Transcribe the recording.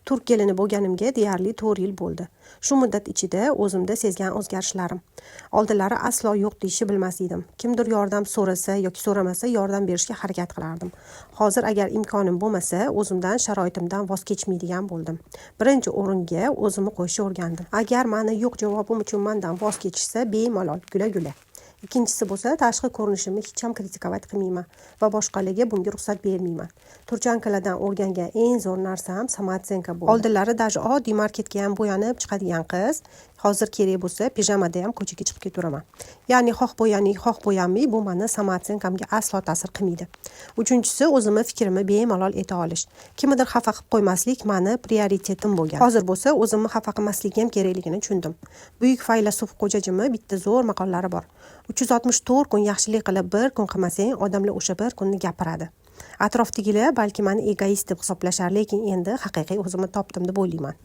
Turk kelini bo'lganimga deyarli 4 yil bo'ldi. Shu muddat ichida o'zimda sezgan o'zgarishlarim. Oldinlari aslo yo'q deyishni bilmas edim. Kimdir yordam so'rasa yoki so'ramasa yordam berishga harakat qilardim. Hozir agar imkonim bo'lmasa, o'zimdan, sharoitimdan voz kechmaydigan bo'ldim. Birinchi o'ringa o'zimni qo'yishni o'rgandim. Agar meni yo'q javobim uchun mendan voz kechishsa, bemalol gula-gula. Ikkinchisi bo'lsa, tashqi ko'rinishimni hech ham kritikovat qilmayman va boshqalarga bunga ruxsat bermayman. Turchankalardan o'rgangan eng zo'r narsam samootsenka bo'ldi. Oldinlari даже oddiy marketga ham bo'yanib chiqadigan qiz, hozir kerak bo'lsa pijamada ham ko'chaga chiqib keturaman. Ya'ni xoh bo'yaning, xoh bo'yanmay bu meni samootsenkamga aslo ta'sir qilmaydi. Uchinchisi, o'zimni fikrimni bemalol ayta olish. Kimnidir xafa qilib qo'ymaslik meni prioritetim bo'lgan. Hozir bo'lsa o'zimni xafa qilmasligim kerakligini tushundim. Buyuk faylasuf Xo'jajimni bitta zo'r maqollari bor. 364 kun yaxshilik qilib bir kun qilmasang, odamlar o'sha bir kunni gapiradi. Atrofdagilar balki meni egoist deb hisoblashar, lekin endi haqiqiy o'zimni topdim deb o'ylayman.